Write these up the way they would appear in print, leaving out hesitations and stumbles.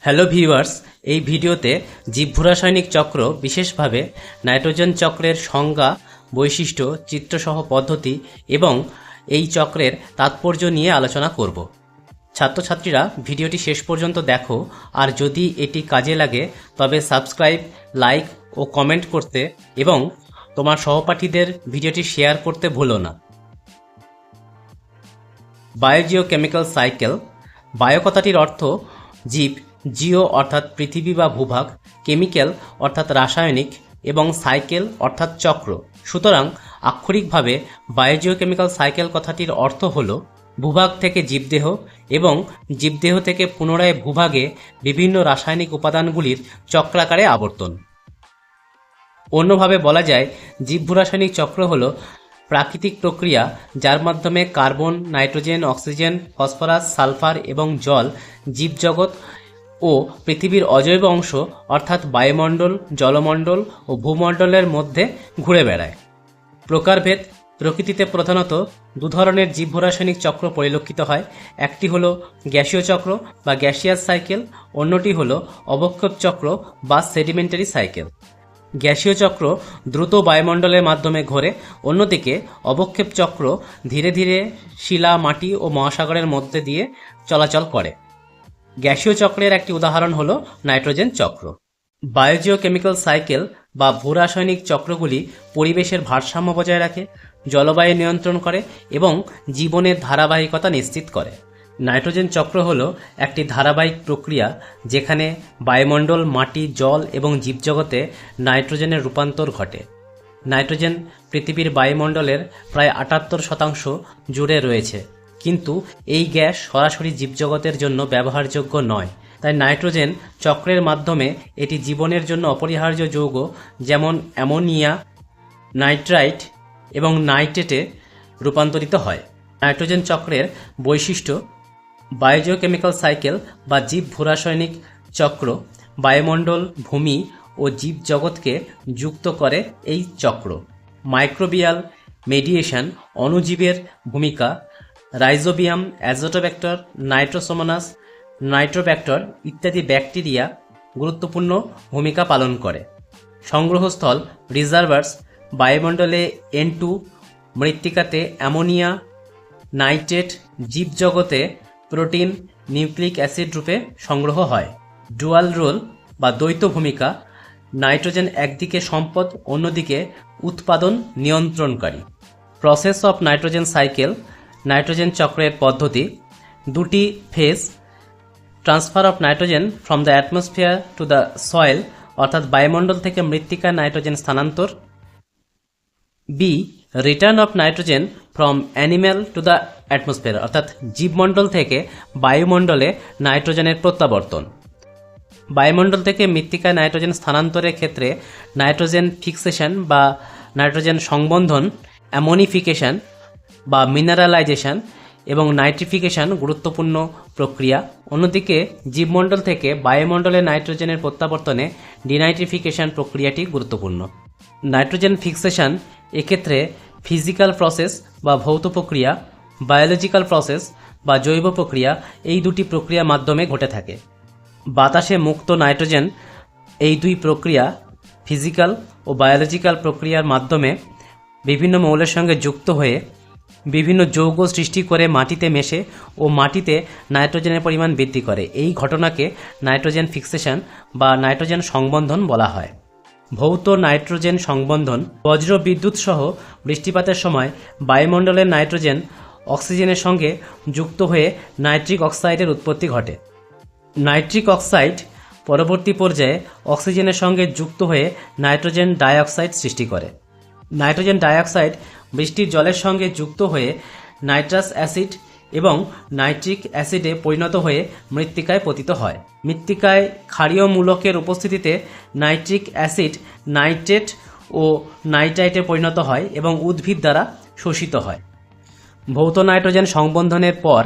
Hello viewers, এই ভিডিওতে জীবভূরাসায়নিক চক্র, বিশেষভাবে নাইট্রোজেন চক্রের সংজ্ঞা, বৈশিষ্ট্য, চিত্রসহ পদ্ধতি এবং এই চক্রের তাৎপর্য নিয়ে আলোচনা করব। ছাত্রছাত্রীরা ভিডিওটি শেষ পর্যন্ত দেখো, আর যদি এটি কাজে লাগে তবে সাবস্ক্রাইব, লাইক ও কমেন্ট করতে এবং তোমার সহপাঠীদের ভিডিওটি শেয়ার করতে ভুলো না। বায়োজিওকেমিক্যাল সাইকেল। বায়ো কথাটির অর্থ জীব, জিও অর্থাৎ পৃথিবী বা ভূভাগ, কেমিক্যাল অর্থাৎ রাসায়নিক এবং সাইকেল অর্থাৎ চক্র। সুতরাং আক্ষরিকভাবে বায়োজিওকেমিক্যাল সাইকেল কথাটির অর্থ হল ভূভাগ থেকে জীবদেহ এবং জীবদেহ থেকে পুনরায় ভূভাগে বিভিন্ন রাসায়নিক উপাদানগুলির চক্রাকারে আবর্তন। অন্যভাবে বলা যায়, জীবভূরাসায়নিক চক্র হল প্রাকৃতিক প্রক্রিয়া যার মাধ্যমে carbon, nitrogen, oxygen, phosphorus, sulphur এবং জল জীবজগৎ ও পৃথিবীর অজৈব অংশ অর্থাৎ বায়ুমণ্ডল, জলমণ্ডল ও ভূমণ্ডলের মধ্যে ঘুরে বেড়ায়। প্রকারভেদ। প্রকৃতিতে প্রধানত দু ধরনের জীবভূরাসায়নিক চক্র পরিলক্ষিত হয়। একটি হলো গ্যাসীয় চক্র বা গ্যাসিয়াস সাইকেল, অন্যটি হলো অবক্ষেপ চক্র বা সেডিমেন্টারি সাইকেল। গ্যাসীয় চক্র দ্রুত বায়ুমণ্ডলের মাধ্যমে ঘোরে, অন্যদিকে অবক্ষেপ চক্র ধীরে ধীরে শিলা, মাটি ও মহাসাগরের মধ্যে দিয়ে চলাচল করে। গ্যাসীয় চক্রের একটি উদাহরণ হলো নাইট্রোজেন চক্র। বায়োজিওকেমিক্যাল সাইকেল বা ভূরাসায়নিক চক্রগুলি পরিবেশের ভারসাম্য বজায় রাখে, জলবায়ু নিয়ন্ত্রণ করে এবং জীবনের ধারাবাহিকতা নিশ্চিত করে। নাইট্রোজেন চক্র হল একটি ধারাবাহিক প্রক্রিয়া যেখানে বায়ুমণ্ডল, মাটি, জল এবং জীবজগতে নাইট্রোজেনের রূপান্তর ঘটে। নাইট্রোজেন পৃথিবীর বায়ুমণ্ডলের প্রায় ৭৮% জুড়ে রয়েছে, কিন্তু এই গ্যাস সরাসরি জীবজগতের জন্য ব্যবহারযোগ্য নয়। তাই নাইট্রোজেন চক্রের মাধ্যমে এটি জীবনের জন্য অপরিহার্য যৌগ যেমন অ্যামোনিয়া, নাইট্রাইট এবং নাইট্রেটে রূপান্তরিত হয়। নাইট্রোজেন চক্রের বৈশিষ্ট্য। বায়োজিওকেমিক্যাল সাইকেল বা জীবভূরাসায়নিক চক্র বায়ুমণ্ডল, ভূমি ও জীবজগৎকে যুক্ত করে। এই চক্র মাইক্রোবিয়াল মেডিয়েশন, অণুজীবের ভূমিকা, রাইজোবিয়াম, অ্যাজোটোব্যাক্টর, নাইট্রোসোমোনাস, নাইট্রোব্যাক্টর ইত্যাদি ব্যাকটেরিয়া গুরুত্বপূর্ণ ভূমিকা পালন করে। সংগ্রহস্থল রিজার্ভার্স। বায়ুমণ্ডলে N2, মৃত্তিকাতে অ্যামোনিয়া, নাইট্রেট, জীবজগতে প্রোটিন, নিউক্লিক অ্যাসিড রূপে সংগ্রহ হয়। ডুয়াল রোল বা দ্বৈত ভূমিকা। নাইট্রোজেন একদিকে সম্পদ, অন্যদিকে উৎপাদন নিয়ন্ত্রণকারী। Process of nitrogen cycle. Nitrogen চক্রের পদ্ধতি। দুটি phase. Transfer of nitrogen from the atmosphere to the soil, অর্থাৎ বায়ুমণ্ডল থেকে মৃত্তিকায় নাইট্রোজেন স্থানান্তর। B. Return of nitrogen from animal to the atmosphere, অর্থাৎ জীবমণ্ডল থেকে বায়ুমণ্ডলে নাইট্রোজেনের প্রত্যাবর্তন। বায়ুমণ্ডল থেকে মৃত্তিকায় নাইট্রোজেন স্থানান্তরের ক্ষেত্রে নাইট্রোজেন ফিক্সেশন বা নাইট্রোজেন সংবন্ধন, অ্যামোনিফিকেশন বা মিনারেলাইজেশন এবং নাইট্রিফিকেশন গুরুত্বপূর্ণ প্রক্রিয়া। অন্যদিকে জীবমণ্ডল থেকে বায়ুমণ্ডলে নাইট্রোজেনের প্রত্যাবর্তনে ডিনাইট্রিফিকেশন প্রক্রিয়াটি গুরুত্বপূর্ণ। নাইট্রোজেন ফিক্সেশন এক্ষেত্রে ফিজিক্যাল প্রসেস বা ভৌত প্রক্রিয়া, বায়োলজিক্যাল প্রসেস বা জৈব প্রক্রিয়া, এই দুটি প্রক্রিয়ার মাধ্যমে ঘটে থাকে। বাতাসে মুক্ত নাইট্রোজেন এই দুই প্রক্রিয়া, ফিজিক্যাল ও বায়োলজিক্যাল প্রক্রিয়ার মাধ্যমে বিভিন্ন মৌলের সঙ্গে যুক্ত হয়ে বিভিন্ন যৌগ সৃষ্টি করে মাটিতে মেশে ও মাটিতে নাইট্রোজেনের পরিমাণ বৃদ্ধি করে। এই ঘটনাকে নাইট্রোজেন ফিক্সেশন বা নাইট্রোজেন সংবন্ধন বলা হয়। ভৌত নাইট্রোজেন সংবন্ধন। বজ্র বিদ্যুৎ সহ বৃষ্টিপাতের সময় বায়ুমণ্ডলের নাইট্রোজেন অক্সিজেনের সঙ্গে যুক্ত হয়ে নাইট্রিক অক্সাইডের উৎপত্তি ঘটে। নাইট্রিক অক্সাইড পরবর্তী পর্যায়ে অক্সিজেনের সঙ্গে যুক্ত হয়ে নাইট্রোজেন ডাইঅক্সাইড সৃষ্টি করে। নাইট্রোজেন ডাইঅক্সাইড বৃষ্টির জলের সঙ্গে যুক্ত হয়ে নাইট্রাস অ্যাসিড এবং নাইট্রিক অ্যাসিডে পরিণত হয়ে মৃত্তিকায় পতিত হয়। মৃত্তিকায় ক্ষারীয় মূলকের উপস্থিতিতে নাইট্রিক অ্যাসিড নাইট্রেট ও নাইট্রাইটে পরিণত হয় এবং উদ্ভিদ দ্বারা শোষিত হয়। ভৌত নাইট্রোজেন সংবন্ধনের পর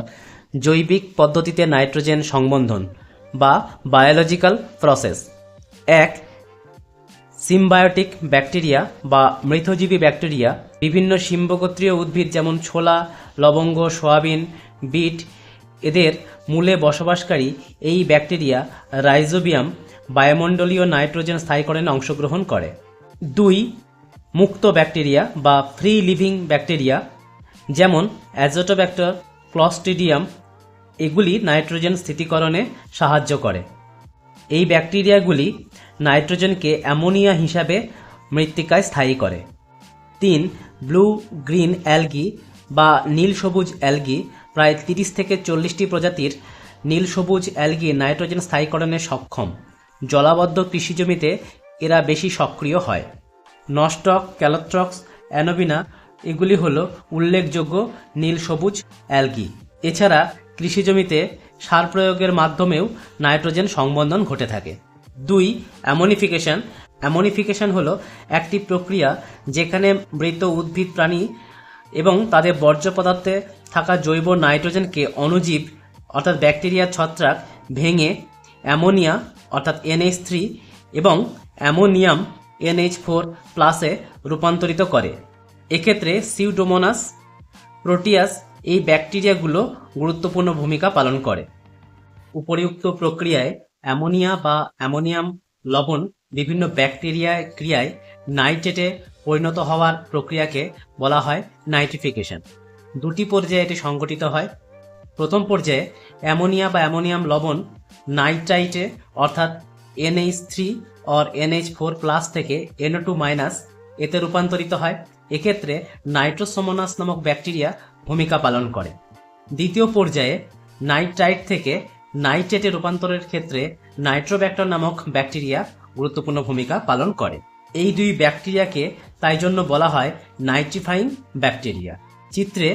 জৈবিক পদ্ধতিতে নাইট্রোজেন সংবন্ধন বা বায়োলজিক্যাল প্রসেস। 1. সিম্বায়োটিক ব্যাকটেরিয়া বা মৃতজীবী ব্যাকটেরিয়া। বিভিন্ন শিম্বগোত্রীয় উদ্ভিদ যেমন ছোলা, লবঙ্গ, সয়াবিন, বিট এদের মূলে বসবাসকারী এই ব্যাকটেরিয়া রাইজোবিয়াম বায়ুমণ্ডলীয় নাইট্রোজেন স্থায়ীকরণে অংশগ্রহণ করে। 2. মুক্ত ব্যাকটেরিয়া বা ফ্রি লিভিং ব্যাকটেরিয়া যেমন অ্যাজোটোব্যাক্টর, ক্লস্ট্রিডিয়াম, এগুলি নাইট্রোজেন স্থিতিকরণে সাহায্য করে। এই ব্যাকটেরিয়াগুলি নাইট্রোজেনকে অ্যামোনিয়া হিসাবে মৃত্তিকায় স্থায়ী করে। 3. ব্লু গ্রিন অ্যালগি বা নীল সবুজ অ্যালগি প্রায় 30 থেকে 40টি প্রজাতির নীল সবুজ অ্যালগি নাইট্রোজেন স্থায়ীকরণে সক্ষম। জলাবদ্ধ কৃষিজমিতে এরা বেশি সক্রিয় হয়। নস্টক, ক্যালোট্রক্স, অ্যানোবিনা এগুলি হলো উল্লেখযোগ্য নীল সবুজ অ্যালগি। এছাড়া কৃষিজমিতে সার প্রয়োগের মাধ্যমেও নাইট্রোজেন সংবন্ধন ঘটে থাকে। 2. অ্যামোনিফিকেশন। অ্যামোনিফিকেশন হলো একটি প্রক্রিয়া যেখানে মৃত উদ্ভিদ, প্রাণী এবং তাদের বর্জ্য পদার্থে থাকা জৈব নাইট্রোজেনকে অণুজীব অর্থাৎ ব্যাকটেরিয়া ছত্রাক ভেঙে অ্যামোনিয়া অর্থাৎ NH3 এবং অ্যামোনিয়াম NH4+ রূপান্তরিত করে। এক্ষেত্রে সিউডোমোনাস, প্রোটিয়াস এই ব্যাকটেরিয়াগুলো গুরুত্বপূর্ণ ভূমিকা পালন করে। উপরিউক্ত প্রক্রিয়ায় অ্যামোনিয়া বা অ্যামোনিয়াম লবণ বিভিন্ন ব্যাকটেরিয়া ক্রিয়ায় নাইট্রেটে পরিণত হওয়ার প্রক্রিয়াকে বলা হয় নাইট্রিফিকেশন। 2টি পর্যায়ে এটি সংঘটিত হয়। প্রথম পর্যায়ে অ্যামোনিয়া বা অ্যামোনিয়াম লবণ নাইট্রাইটে অর্থাৎ NH3 or NH4+ থেকে NO2- এতে রূপান্তরিত হয়। এক্ষেত্রে নাইট্রোসোমোনাস নামক ব্যাকটেরিয়া ভূমিকা পালন করে। দ্বিতীয় পর্যায়ে নাইট্রাইট থেকে নাইট্রেটে রূপান্তরের ক্ষেত্রে নাইট্রোব্যাক্টর নামক ব্যাকটেরিয়া গুরুত্বপূর্ণ ভূমিকা পালন করে। এই 2 ব্যাকটেরিয়াকে তাই জন্য বলা হয় নাইট্রিফাইং ব্যাকটেরিয়া। চিত্রে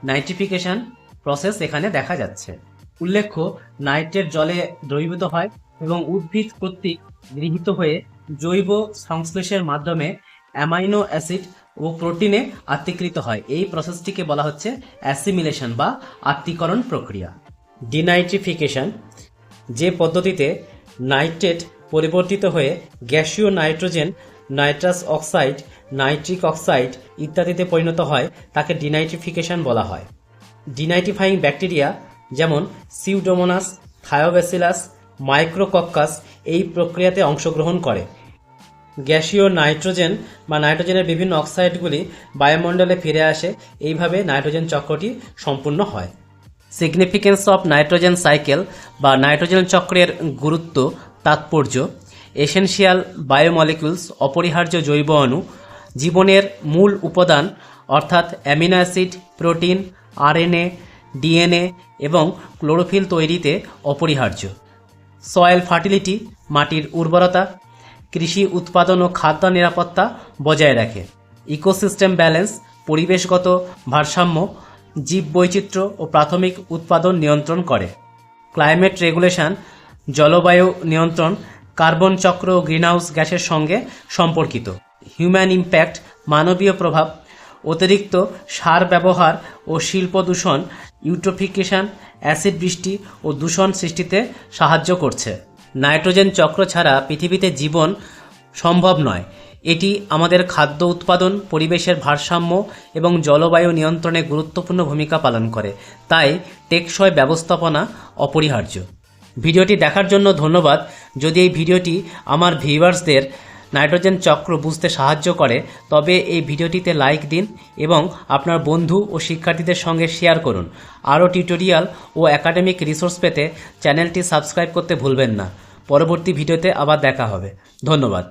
নাইট্রিফিকেশন প্রসেস এখানে দেখা যাচ্ছে। উল্লেখ্য, নাইট্রেট জলে দ্রবীভূত হয় এবং উদ্ভিদ কর্তৃক গৃহীত হয়ে জৈব সংশ্লেষের মাধ্যমে অ্যামাইনো অ্যাসিড ও প্রোটিনে আত্তীকৃত হয়। এই প্রসেসটিকে বলা হচ্ছে অ্যাসিমিলেশন বা আত্তীকরণ প্রক্রিয়া। ডিনাইট্রিফিকেশন, যে পদ্ধতিতে নাইট্রেট পরিবর্তিত হয়ে গ্যাসীয় nitrogen, nitrous oxide, nitric oxide ইত্যাদিতে পরিণত হয় তাকে ডিনাইট্রিফিকেশন বলা হয়। ডিনাইট্রিফাইং ব্যাকটেরিয়া যেমন সিউডোমোনাস, থায়োব্যাসিলাস, মাইক্রোকক্কাস এই প্রক্রিয়াতে অংশগ্রহণ করে। গ্যাসীয় নাইট্রোজেন বা নাইট্রোজেনের বিভিন্ন অক্সাইডগুলি বায়ুমণ্ডলে ফিরে আসে। এইভাবে নাইট্রোজেন চক্রটি সম্পূর্ণ হয়। সিগনিফিকেন্স অফ নাইট্রোজেন সাইকেল বা নাইট্রোজেন চক্রের গুরুত্ব, তাৎপর্য। এসেনশিয়াল বায়োমলিকুলস অপরিহার্য জৈব অণু, জীবনের মূল উপাদান অর্থাৎ amino acid, protein, RNA, DNA এবং ক্লোরোফিল তৈরিতে অপরিহার্য। সয়েল ফার্টিলিটি, মাটির উর্বরতা, কৃষি উৎপাদন ও খাদ্য নিরাপত্তা বজায় রাখে। ইকোসিস্টেম ব্যালেন্স, পরিবেশগত ভারসাম্য, জীববৈচিত্র্য ও প্রাথমিক উৎপাদন নিয়ন্ত্রণ করে। ক্লাইমেট রেগুলেশন, জলবায়ু নিয়ন্ত্রণ, কার্বন চক্র ও গ্রিনহাউস গ্যাসের সঙ্গে সম্পর্কিত। হিউম্যান ইম্প্যাক্ট, মানবীয় প্রভাব, অতিরিক্ত সার ব্যবহার ও শিল্প দূষণ ইউট্রোফিকেশন, অ্যাসিড বৃষ্টি ও দূষণ সৃষ্টিতে সাহায্য করছে। নাইট্রোজেন চক্র ছাড়া পৃথিবীতে জীবন সম্ভব নয়। এটি আমাদের খাদ্য উৎপাদন, পরিবেশের ভারসাম্য এবং জলবায়ু নিয়ন্ত্রণে গুরুত্বপূর্ণ ভূমিকা পালন করে। তাই টেকসই ব্যবস্থাপনা অপরিহার্য। ভিডিওটি দেখার জন্য ধন্যবাদ। যদি এই ভিডিওটি আমার ভিউয়ার্সদের নাইট্রোজেন চক্র বুঝতে সাহায্য করে তবে এই ভিডিওটিতে লাইক দিন এবং আপনার বন্ধু ও শিক্ষার্থীদের সঙ্গে শেয়ার করুন। আরও টিউটোরিয়াল ও একাডেমিক রিসোর্স পেতে চ্যানেলটি সাবস্ক্রাইব করতে ভুলবেন না। পরবর্তী ভিডিওতে আবার দেখা হবে। ধন্যবাদ।